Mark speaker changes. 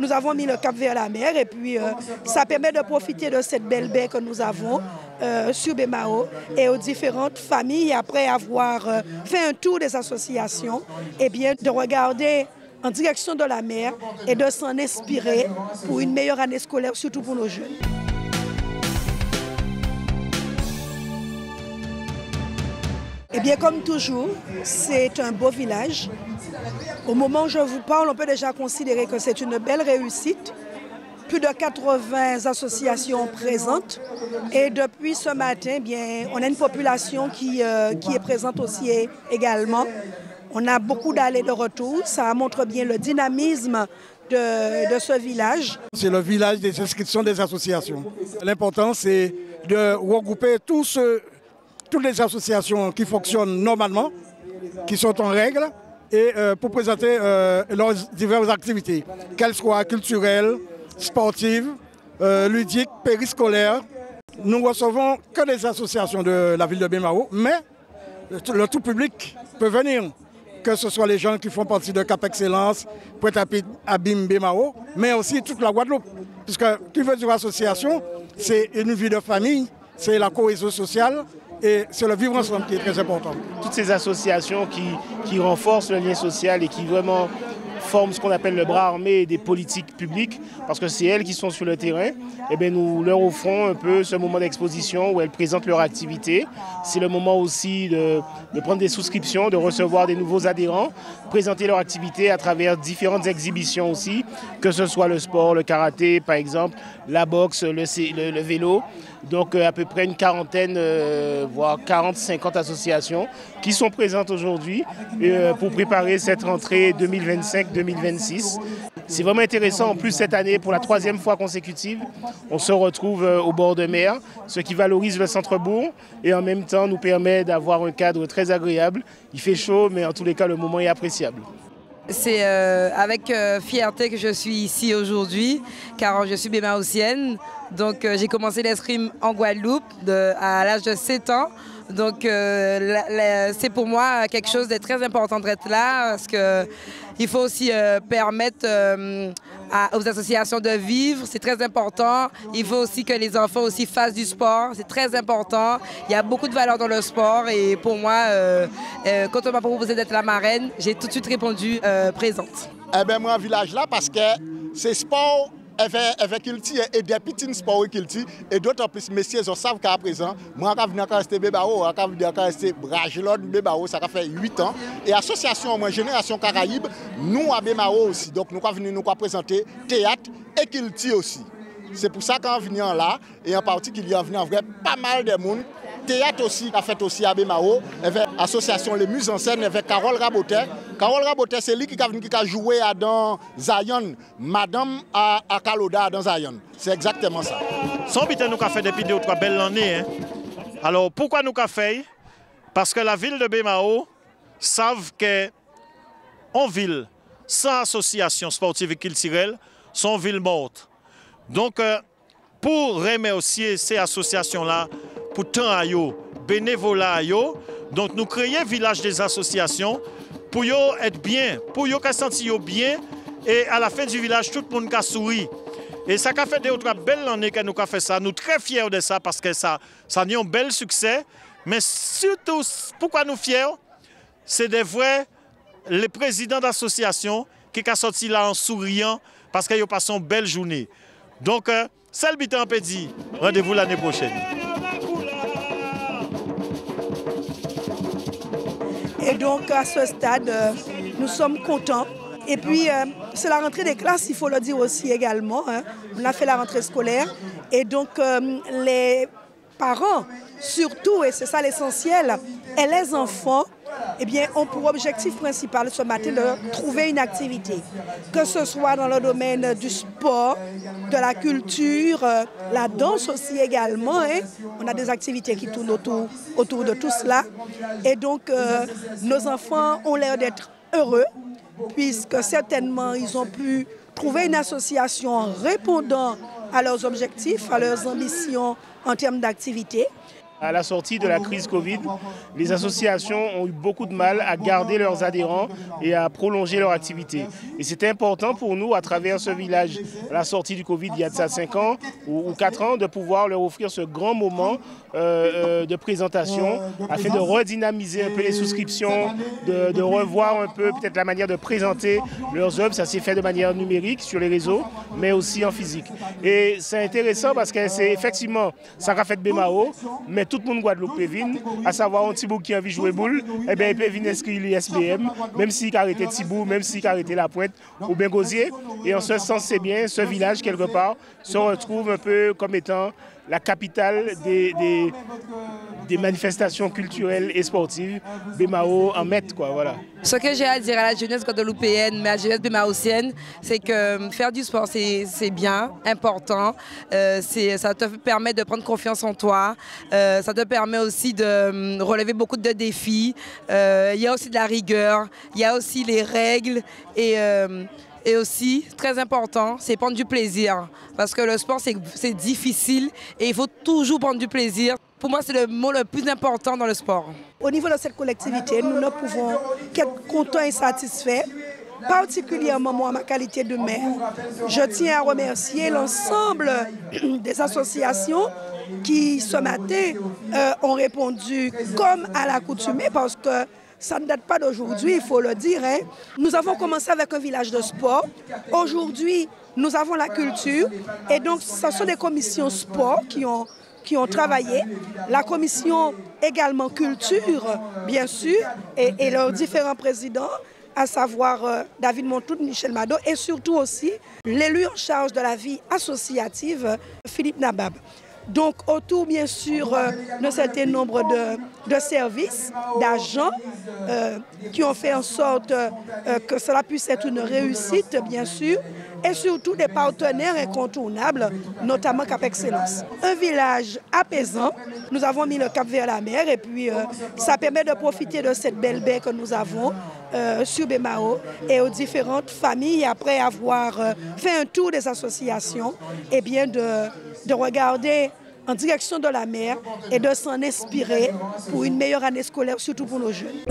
Speaker 1: nous avons mis le cap vers la mer et puis ça permet de profiter de cette belle baie que nous avons sur Bemao et aux différentes familles après avoir fait un tour des associations, et bien de regarder en direction de la mer et de s'en inspirer pour une meilleure année scolaire, surtout pour nos jeunes. Eh bien, comme toujours, c'est un beau village. Au moment où je vous parle, on peut déjà considérer que c'est une belle réussite. Plus de 80 associations présentes. Et depuis ce matin, eh bien, on a une population qui est présente aussi également. On a beaucoup d'allées de retour. Ça montre bien le dynamisme de ce village.
Speaker 2: C'est le village des inscriptions des associations. L'important, c'est de regrouper toutes les associations qui fonctionnent normalement, qui sont en règle, et pour présenter leurs diverses activités, qu'elles soient culturelles, sportives, ludiques, périscolaires. Nous recevons que des associations de la ville de Bemao, mais le tout public peut venir, que ce soit les gens qui font partie de Cap Excellence, Pointe-à-Pitre, Bemao, mais aussi toute la Guadeloupe. Puisque qui veut dire association, c'est une vie de famille, c'est la cohésion sociale, et c'est le vivre ensemble qui est très important.
Speaker 3: Toutes ces associations qui renforcent le lien social et qui vraiment forment ce qu'on appelle le bras armé des politiques publiques, parce que c'est elles qui sont sur le terrain, et bien nous leur offrons un peu ce moment d'exposition où elles présentent leur activité. C'est le moment aussi de prendre des souscriptions, de recevoir des nouveaux adhérents, présenter leur activité à travers différentes exhibitions aussi, que ce soit le sport, le karaté par exemple, la boxe, le vélo. Donc à peu près une quarantaine, voire 40-50 associations qui sont présentes aujourd'hui pour préparer cette rentrée 2025-2026. C'est vraiment intéressant. En plus, cette année, pour la 3e fois consécutive, on se retrouve au bord de mer, ce qui valorise le centre-bourg et en même temps nous permet d'avoir un cadre très agréable. Il fait chaud, mais en tous les cas, le moment est appréciable.
Speaker 4: C'est avec fierté que je suis ici aujourd'hui, car je suis bémaotienne. Donc j'ai commencé l'escrime en Guadeloupe à l'âge de 7 ans. Donc c'est pour moi quelque chose de très important d'être là, parce qu'il faut aussi permettre aux associations de vivre, c'est très important. Il faut aussi que les enfants aussi fassent du sport, c'est très important. Il y a beaucoup de valeurs dans le sport et pour moi, quand on m'a proposé d'être la marraine, j'ai tout de suite répondu présente.
Speaker 5: Eh bien, moi, village là, parce que c'est sport. Avec culture et des petits sports culture et d'autres plus messieurs on savent qu'à présent moi quand venir rester Bemao quand venir rester Bragelon Bemao ça fait 8 ans et association moi génération Caraïbe nous à Bemao aussi donc nous venir nous présenter théâtre et culture aussi. C'est pour ça qu'on vient là et en particulier on vient vrai pas mal de monde. Théâtre aussi, a fait aussi à Bemao, avec l'association Les Muses en scène, avec Carole Rabotet. Carole Rabotet, c'est lui qui a joué dans Zion, Madame à Kaloda dans Zion. C'est exactement ça.
Speaker 6: Son but, nous avons fait depuis 2 ou 3 belles années. Hein. Alors, pourquoi nous avons fait? Parce que la ville de Bemao savent qu'en ville, sans association sportive et culturelle, sont ville morte. Donc, pour remercier ces associations-là, pour tant à yo, bénévolat à yo, donc nous créons village des associations pour yo être bien, pour yo sentir bien et à la fin du village tout le monde a souri. Et ça a fait des autres belles années que nous avons fait ça. Nous sommes très fiers de ça parce que ça a eu un bel succès. Mais surtout, pourquoi nous fiers? C'est des vrais, les présidents d'associations qui sont sortis là en souriant parce qu'ils ont passé une belle journée. Donc, celle qui en dit, rendez-vous l'année prochaine.
Speaker 1: Et donc, à ce stade, nous sommes contents. Et puis, c'est la rentrée des classes, il faut le dire aussi également. Hein. On a fait la rentrée scolaire. Et donc, les parents, surtout, et c'est ça l'essentiel, et les enfants, eh bien, ont pour objectif principal ce matin de trouver une activité. Que ce soit dans le domaine du sport, de la culture, la danse aussi également. Hein. On a des activités qui tournent autour de tout cela. Et donc, nos enfants ont l'air d'être heureux, puisque certainement, ils ont pu trouver une association répondant à leurs objectifs, à leurs ambitions en termes d'activité.
Speaker 3: À la sortie de la crise Covid, les associations ont eu beaucoup de mal à garder leurs adhérents et à prolonger leur activité. Et c'était important pour nous, à travers ce village, à la sortie du Covid, il y a de ça 5 ans ou 4 ans, de pouvoir leur offrir ce grand moment de présentation afin de redynamiser un peu les souscriptions, de revoir un peu peut-être la manière de présenter leurs œuvres. Ça s'est fait de manière numérique sur les réseaux, mais aussi en physique. Et c'est intéressant parce que c'est effectivement ça a fait Bemao, mais tout le monde Guadeloupe peut venir, à savoir un petit bout qui a envie de jouer boule, eh bien il peut venir inscrire l'ISBM, même s'il a arrêté Tibou, même s'il a arrêté La Pointe ou bien Gosier. Et en ce sens, c'est bien, ce village quelque part se retrouve un peu comme étant la capitale des manifestations culturelles et sportives, Bemao en Met, quoi, voilà.
Speaker 4: Ce que j'ai à dire à la jeunesse guadeloupéenne, mais à la jeunesse bémaotienne, c'est que faire du sport, c'est bien, important. Ça te permet de prendre confiance en toi. Ça te permet aussi de relever beaucoup de défis. Il y a aussi de la rigueur, il y a aussi les règles et aussi, très important, c'est prendre du plaisir. Parce que le sport, c'est difficile et il faut toujours prendre du plaisir. Pour moi, c'est le mot le plus important dans le sport.
Speaker 1: Au niveau de cette collectivité, nous ne pouvons qu'être contents et satisfaits, particulièrement moi, ma qualité de maire. Je tiens à remercier l'ensemble des associations qui, ce matin, ont répondu comme à l'accoutumée parce que ça ne date pas d'aujourd'hui, il faut le dire. Hein. Nous avons commencé avec un village de sport. Aujourd'hui, nous avons la culture. Et donc, ce sont des commissions sport qui ont travaillé. La commission également culture, bien sûr, et leurs différents présidents, à savoir David Montoud, Michel Mado, et surtout aussi l'élu en charge de la vie associative, Philippe Nabab. Donc, autour, bien sûr, d'un certain nombre de services, d'agents qui ont fait en sorte que cela puisse être une réussite, bien sûr, et surtout des partenaires incontournables, notamment Cap Excellence. Un village apaisant, nous avons mis le cap vers la mer et puis ça permet de profiter de cette belle baie que nous avons sur Bemao et aux différentes familles, après avoir fait un tour des associations, et bien de regarder en direction de la mer et de s'en inspirer pour une meilleure année scolaire, surtout pour nos jeunes.